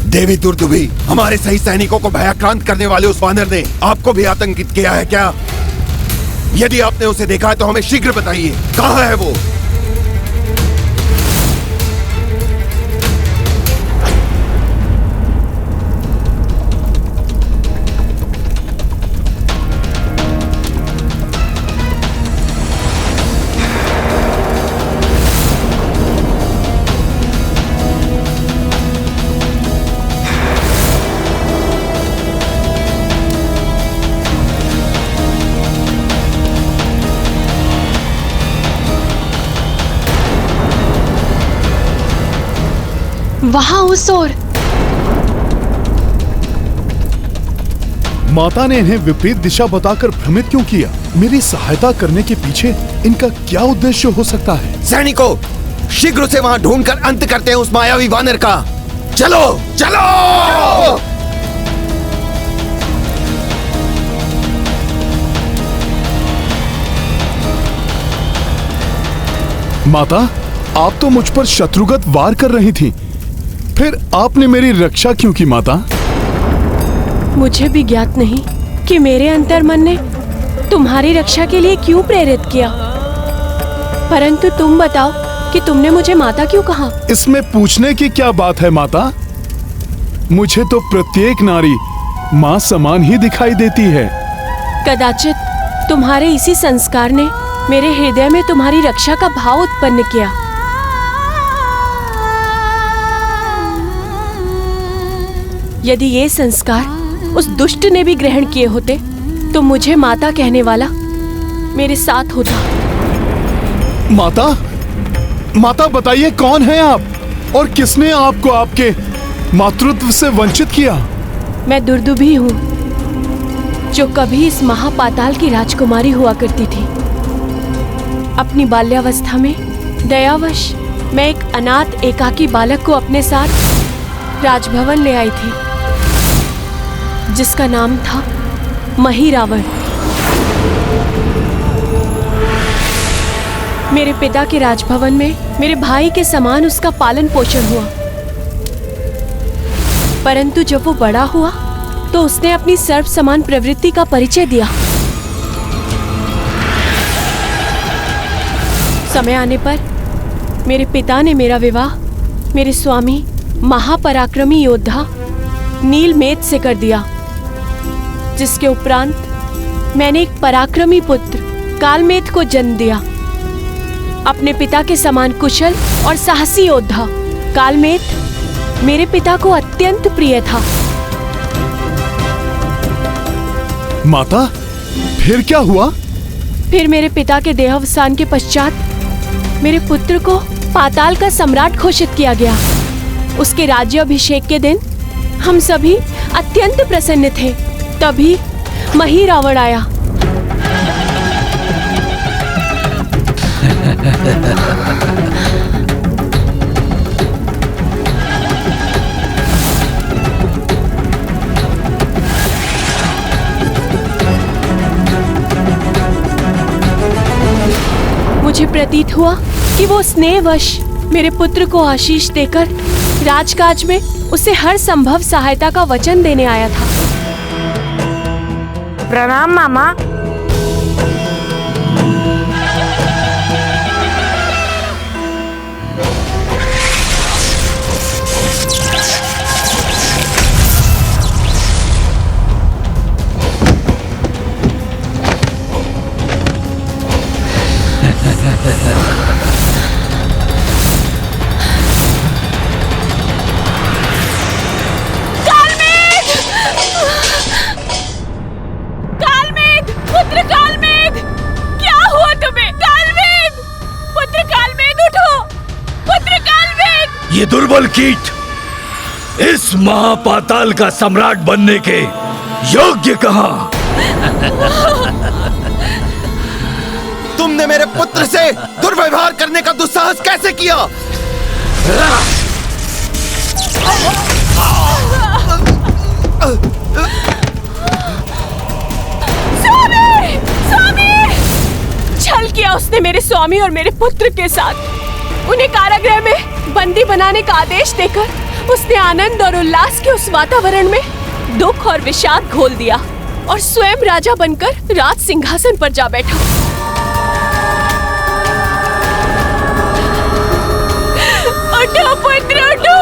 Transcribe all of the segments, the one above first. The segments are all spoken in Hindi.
देवी दुर्दुभी, हमारे सही सैनिकों को भयाक्रांत करने वाले उस वानर ने आपको भी आतंकित किया है क्या? यदि आपने उसे देखा है तो हमें शीघ्र बताइए, कहाँ है वो? वहां उस ओर। माता ने इन्हें विपरीत दिशा बताकर भ्रमित क्यों किया? मेरी सहायता करने के पीछे इनका क्या उद्देश्य हो सकता है? सैनिकों, शीघ्र से वहां ढूंढकर अंत करते हैं उस मायावी वानर का। चलो चलो! माता, आप तो मुझ पर शत्रुगत वार कर रही थी, फिर आपने मेरी रक्षा क्यों की माता? मुझे भी ज्ञात नहीं कि मेरे अंतर्मन ने तुम्हारी रक्षा के लिए क्यों प्रेरित किया, परंतु तुम बताओ कि तुमने मुझे माता क्यों कहा? इसमें पूछने की क्या बात है माता? मुझे तो प्रत्येक नारी माँ समान ही दिखाई देती है। कदाचित तुम्हारे इसी संस्कार ने मेरे हृदय में तुम्हारी रक्षा का भाव उत्पन्न किया। यदि ये संस्कार उस दुष्ट ने भी ग्रहण किए होते तो मुझे माता कहने वाला मेरे साथ होता। माता, माता बताइए, कौन है आप और किसने आपको आपके मातृत्व से वंचित किया? मैं दुर्दुभी हूँ, जो कभी इस महापाताल की राजकुमारी हुआ करती थी। अपनी बाल्यावस्था में दयावश मैं एक अनाथ एकाकी बालक को अपने साथ राजभवन ले आई थी, जिसका नाम था महिरावण। मेरे पिता के राजभवन में मेरे भाई के समान उसका पालन पोषण हुआ, परंतु जब वो बड़ा हुआ तो उसने अपनी सर्व समान प्रवृत्ति का परिचय दिया। समय आने पर मेरे पिता ने मेरा विवाह मेरे स्वामी महापराक्रमी योद्धा नीलमेघ से कर दिया, जिसके उपरांत मैंने एक पराक्रमी पुत्र कालमेघ को जन्म दिया। अपने पिता के समान कुशल और साहसी योद्धा कालमेघ मेरे पिता को अत्यंत प्रिय था। माता, फिर क्या हुआ? फिर मेरे पिता के देहावसान के पश्चात मेरे पुत्र को पाताल का सम्राट घोषित किया गया। उसके राज्याभिषेक के दिन हम सभी अत्यंत प्रसन्न थे। तभी महिरावण आया। मुझे प्रतीत हुआ कि वो स्नेहवश मेरे पुत्र को आशीष देकर राजकाज में उसे हर संभव सहायता का वचन देने आया था। प्रणाम मामा। ये दुर्बल कीट इस महापाताल का सम्राट बनने के योग्य कहाँ? तुमने मेरे पुत्र से दुर्व्यवहार करने का दुस्साहस कैसे किया? स्वामी! स्वामी! छल किया उसने मेरे स्वामी और मेरे पुत्र के साथ। उन्हें कारागृह में बंदी बनाने का आदेश देकर उसने आनंद और उल्लास के उस वातावरण में दुख और विषाद घोल दिया और स्वयं राजा बनकर राज सिंहासन पर जा बैठा। उठो पुत्र उठो।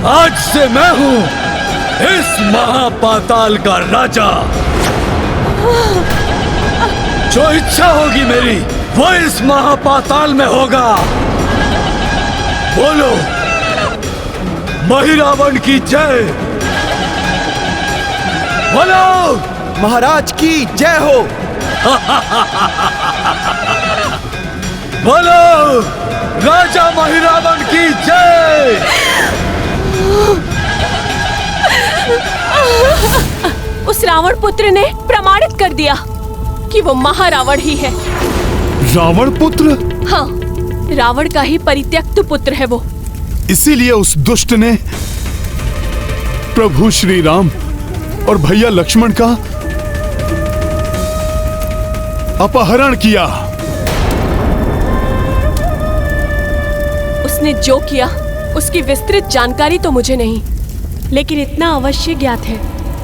आज से मैं हूं इस महापाताल का राजा। जो इच्छा होगी मेरी वो इस महापाताल में होगा। बोलो महिरावण की जय। बोलो महाराज की जय हो। बोलो राजा महिरावण की जय। उस रावण पुत्र ने प्रमाणित कर दिया कि वो महारावण ही है। रावण पुत्र? हाँ, रावण का ही परित्यक्त पुत्र है वो। इसीलिए उस दुष्ट ने प्रभु श्री राम और भैया लक्ष्मण का अपहरण किया। उसने जो किया उसकी विस्तृत जानकारी तो मुझे नहीं, लेकिन इतना अवश्य ज्ञात है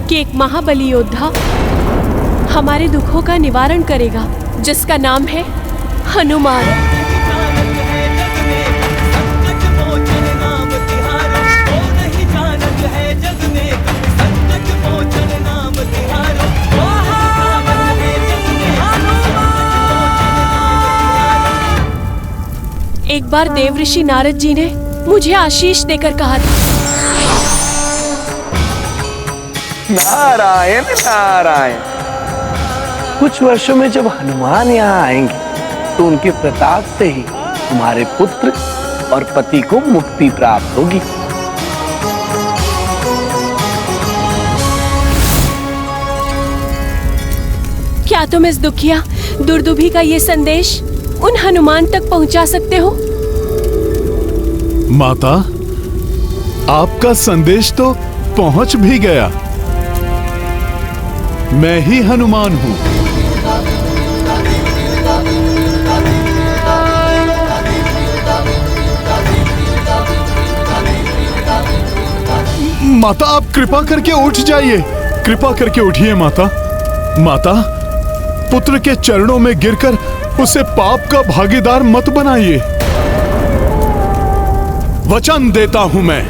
कि एक महाबली योद्धा हमारे दुखों का निवारण करेगा, जिसका नाम है हनुमान। एक बार देवऋषि नारद जी ने मुझे आशीष देकर कहा था, नारायण नारायण। कुछ वर्षों में जब हनुमान यहाँ आएंगे तो उनके प्रताप से ही तुम्हारे पुत्र और पति को मुक्ति प्राप्त होगी। क्या तुम इस दुखिया दुर्दुभी का ये संदेश उन हनुमान तक पहुंचा सकते हो? माता, आपका संदेश तो पहुंच भी गया। मैं ही हनुमान हूं। माता, आप कृपा करके उठ जाइए। कृपा करके उठिए माता। माता, पुत्र के चरणों में गिरकर उसे पाप का भागीदार मत बनाइए। वचन देता हूं मैं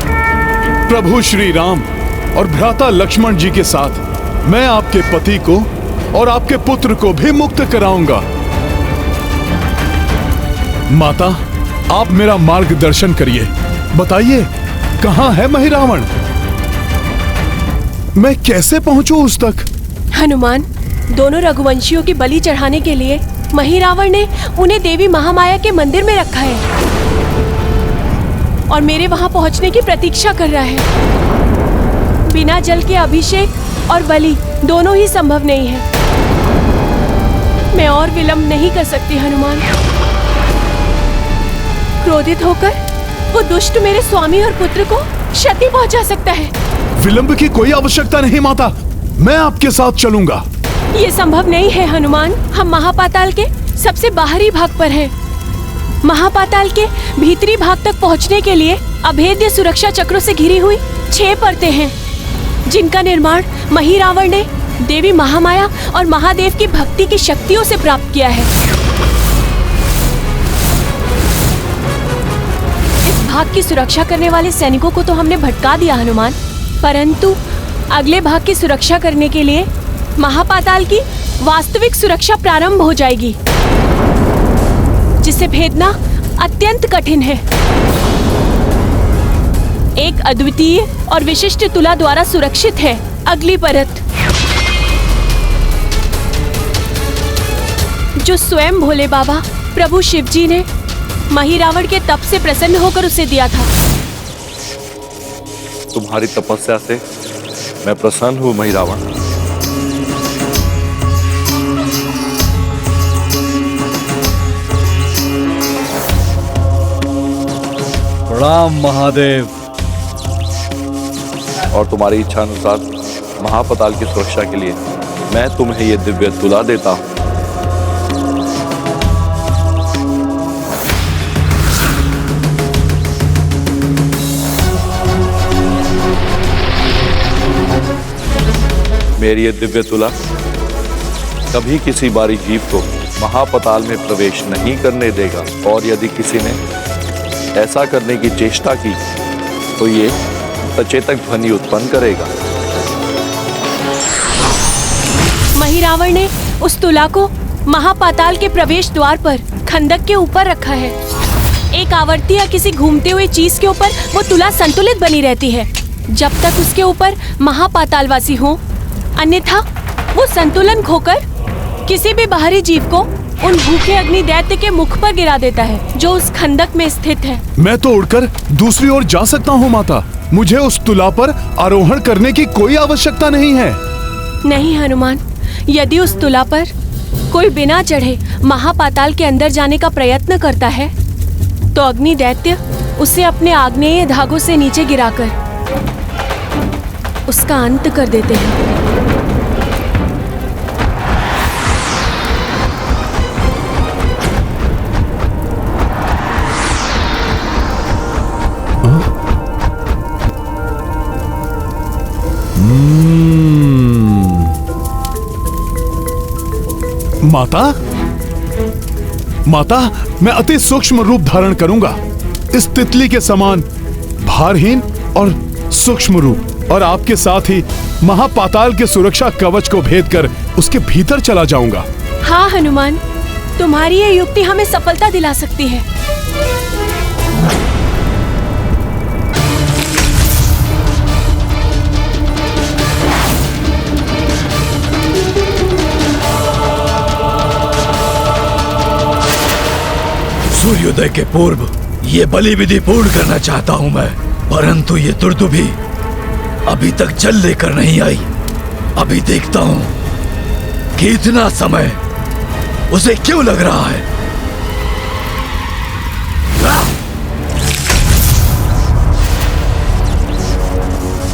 प्रभु श्री राम और भ्राता लक्ष्मण जी के साथ मैं आपके पति को और आपके पुत्र को भी मुक्त कराऊंगा। माता, आप मेरा मार्गदर्शन करिए। बताइए, कहां है महिरावण? मैं कैसे पहुंचूं उस तक? हनुमान, दोनों रघुवंशियों की बलि चढ़ाने के लिए महिरावण ने उन्हें देवी महामाया के मंदिर में रखा है और मेरे वहां पहुंचने की प्रतीक्षा कर रहा है। बिना जल के अभिषेक और बलि दोनों ही संभव नहीं है। मैं और विलंब नहीं कर सकती हनुमान। क्रोधित होकर वो दुष्ट मेरे स्वामी और पुत्र को क्षति पहुंचा सकता है। विलंब की कोई आवश्यकता नहीं माता, मैं आपके साथ चलूंगा। ये संभव नहीं है हनुमान। हम महापाताल के सबसे बाहरी भाग पर हैं। महापाताल के भीतरी भाग तक पहुंचने के लिए अभेद्य सुरक्षा चक्रों से घिरी हुई 6 परतें हैं, जिनका निर्माण महिरावण ने देवी महामाया और महादेव की भक्ति की शक्तियों से प्राप्त किया है। इस भाग की सुरक्षा करने वाले सैनिकों को तो हमने भटका दिया हनुमान, परंतु अगले भाग की सुरक्षा करने के लिए महापाताल की वास्तविक सुरक्षा प्रारंभ हो जाएगी, जिसे भेदना अत्यंत कठिन है। एक अद्वितीय और विशिष्ट तुला द्वारा सुरक्षित है अगली परत, जो स्वयं भोले बाबा प्रभु शिव जी ने महिरावण के तप से प्रसन्न होकर उसे दिया था। तुम्हारी तपस्या से मैं प्रसन्न हूं महिरावण। राम महादेव। और तुम्हारी इच्छा अनुसार महापाताल की सुरक्षा के लिए मैं तुम्हें ये दिव्य तुला देता हूँ। मेरी ये दिव्य तुला कभी किसी बारी जीव को महापाताल में प्रवेश नहीं करने देगा, और यदि किसी ने ऐसा करने की चेष्टा की तो ये सचेतक ध्वनि उत्पन्न करेगा। महिरावण ने उस तुला को महापाताल के प्रवेश द्वार पर खंडक के ऊपर रखा है। एक आवर्ती या किसी घूमते हुए चीज के ऊपर वो तुला संतुलित बनी रहती है जब तक उसके ऊपर महापातालवासी हो, अन्यथा वो संतुलन खोकर किसी भी बाहरी जीव को उन भूखे अग्नि दैत्य के मुख पर गिरा देता है जो उस खंडक में स्थित है। मैं तो उड़कर दूसरी ओर जा सकता हूँ माता। मुझे उस तुला पर आरोहण करने की कोई आवश्यकता नहीं है। नहीं हनुमान, यदि उस तुला पर कोई बिना चढ़े महापाताल के अंदर जाने का प्रयत्न करता है तो अग्नि दैत्य उसे अपने आग्नेय धागों से नीचे गिराकर उसका अंत कर देते हैं। माता, माता, मैं अति सूक्ष्म रूप धारण करूंगा, इस तितली के समान भारहीन और सूक्ष्म रूप, और आपके साथ ही महापाताल के सुरक्षा कवच को भेद कर उसके भीतर चला जाऊंगा। हाँ हनुमान, तुम्हारी ये युक्ति हमें सफलता दिला सकती है। सूर्योदय के पूर्व ये बलि विधि पूर्ण करना चाहता हूं मैं, परंतु ये दुर्दुभी अभी तक जल लेकर नहीं आई। अभी देखता हूं कि इतना समय उसे क्यों लग रहा है।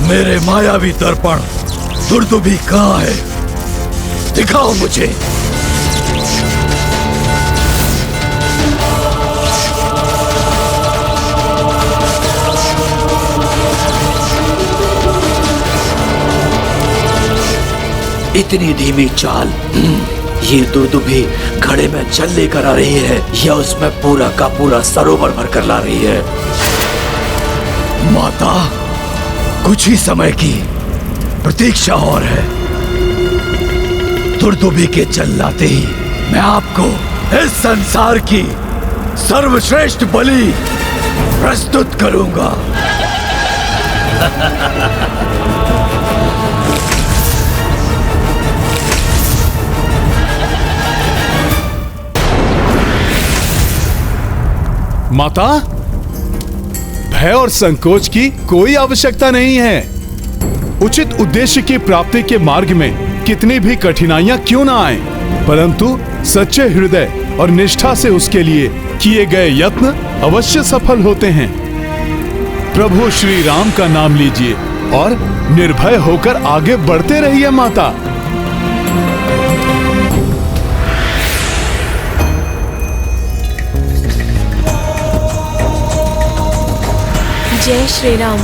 मेरे मायावी दर्पण दुर्दुभी कहां है? दिखाओ मुझे। इतनी धीमी चाल, ये दुर्दुभी घड़े में जल लेकर आ रही है या उसमें पूरा का पूरा सरोवर भरकर ला रही है? माता, कुछ ही समय की प्रतीक्षा और है। दुर्दुभी के जल लाते ही मैं आपको इस संसार की सर्वश्रेष्ठ बलि प्रस्तुत करूंगा। माता, भय और संकोच की कोई आवश्यकता नहीं है। उचित उद्देश्य की प्राप्ति के मार्ग में कितनी भी कठिनाइयां क्यों ना आए, परंतु सच्चे हृदय और निष्ठा से उसके लिए किए गए यत्न अवश्य सफल होते हैं। प्रभु श्री राम का नाम लीजिए और निर्भय होकर आगे बढ़ते रहिए माता। जय श्री राम,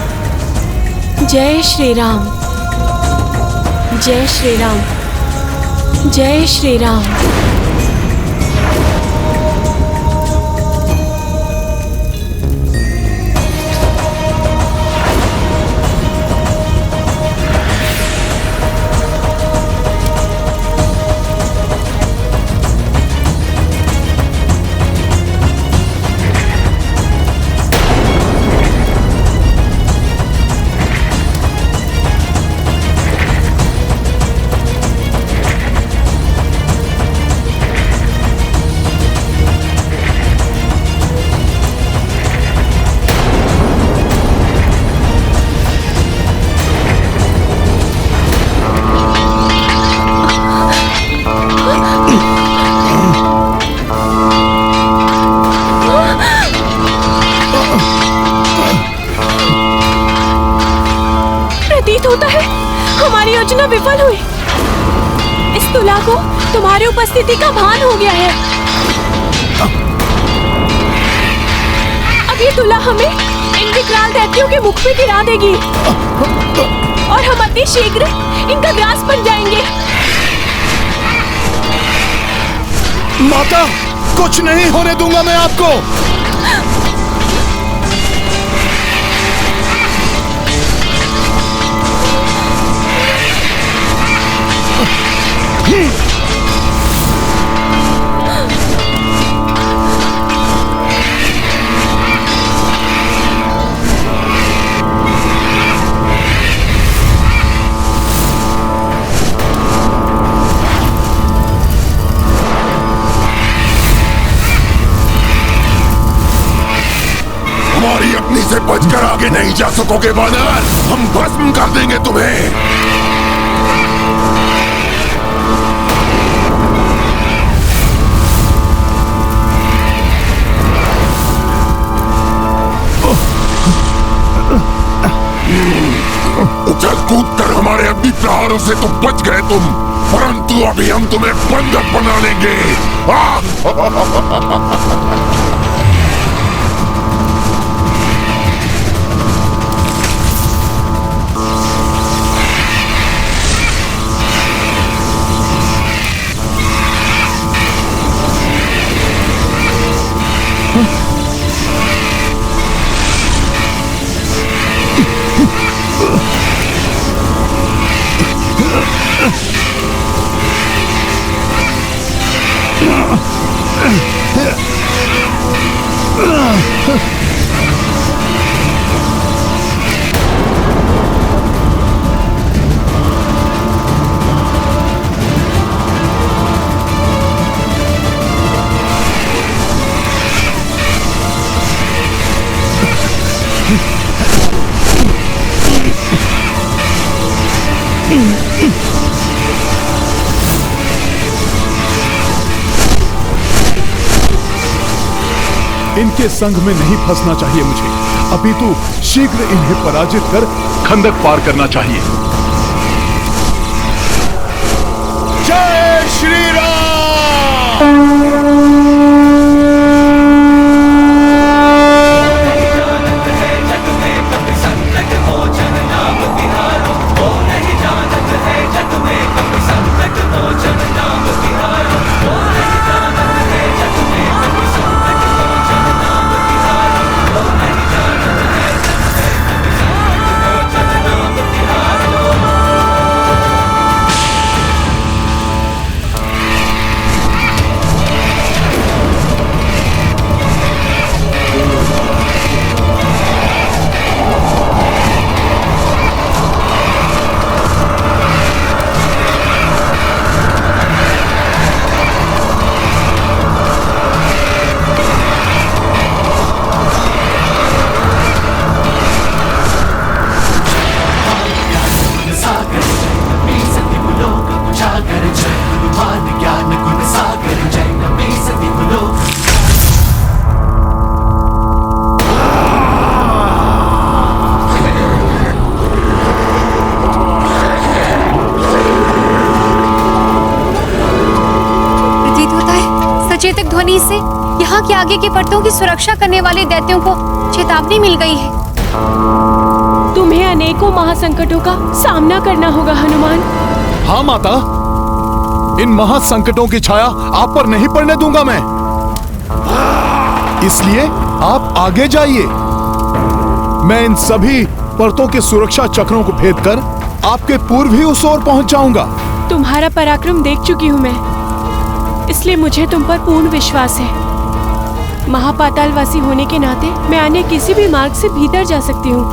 जय श्री राम, जय श्री राम, जय श्री राम। हमारी योजना विफल हुई। इस तुला को तुम्हारी उपस्थिति का भान हो गया है। अब ये तुला हमें इन विकराल दैत्यों के मुख पे गिरा देगी और हम अति शीघ्र इनका ग्रास बन जाएंगे। माता, कुछ नहीं होने दूंगा मैं आपको। हमारी अग्नि से बचकर आगे नहीं जा सकोगे वानर। हम भस्म कर देंगे तुम्हें। उछल कूद कर हमारे अग्नि प्रहारों से तो बच गए तुम, परंतु अभी हम तुम्हें बंधक बना लेंगे। इनके संग में नहीं फंसना चाहिए मुझे, अपितु शीघ्र इन्हें पराजित कर खंदक पार करना चाहिए। जय श्री राम। सचेतक ध्वनि से यहाँ के आगे के परतों की सुरक्षा करने वाले दैत्यों को चेतावनी मिल गई है। तुम्हें अनेकों महासंकटों का सामना करना होगा हनुमान। हाँ माता, इन महासंकटों की छाया आप पर नहीं पड़ने दूंगा मैं, इसलिए आप आगे जाइए। मैं इन सभी परतों के सुरक्षा चक्रों को भेद कर आपके पूर्व ही उस ओर पहुंच जाऊंगा। तुम्हारा पराक्रम देख चुकी हूँ मैं, इसलिए मुझे तुम पर पूर्ण विश्वास है। महापातालवासी होने के नाते मैं अन्य किसी भी मार्ग से भीतर जा सकती हूँ,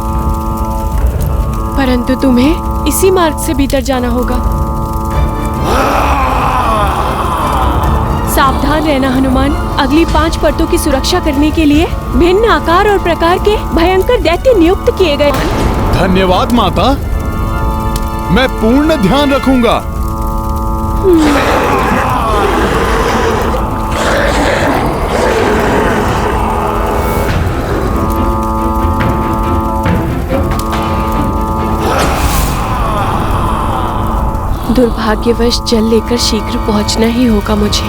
परंतु तुम्हें इसी मार्ग से भीतर जाना होगा। सावधान रहना हनुमान। अगली 5 परतों की सुरक्षा करने के लिए भिन्न आकार और प्रकार के भयंकर दैत्य नियुक्त किए गए। धन्यवाद माता, मैं पूर्ण ध्यान रखूंगा। दुर्भाग्यवश जल लेकर शीघ्र पहुंचना ही होगा मुझे।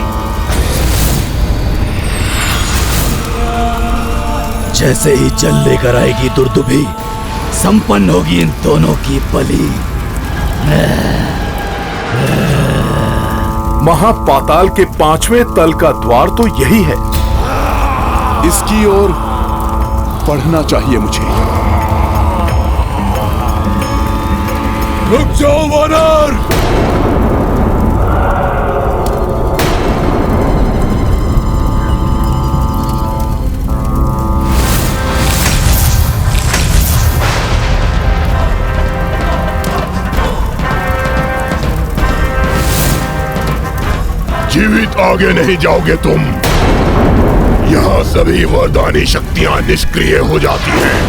जैसे ही जल लेकर आएगी दुर्दुभी, संपन्न होगी इन दोनों की बलि। महापाताल के 5वें तल का द्वार तो यही है। इसकी ओर बढ़ना चाहिए मुझे। रुक जाओ वानर! जीवित आगे नहीं जाओगे तुम। यहाँ सभी वरदानी शक्तियां निष्क्रिय हो जाती हैं।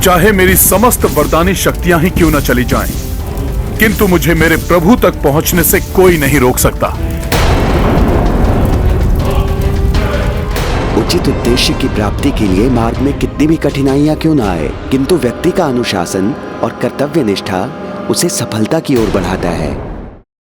चाहे मेरी समस्त वरदानी शक्तियां ही क्यों न चली जाएं, किंतु मुझे मेरे प्रभु तक पहुंचने से कोई नहीं रोक सकता। उचित उद्देश्य की प्राप्ति के लिए मार्ग में कितनी भी कठिनाइयां क्यों न आए, किंतु व्यक्ति का अनुशासन और कर्तव्य निष्ठा उसे सफलता की ओर बढ़ाता है।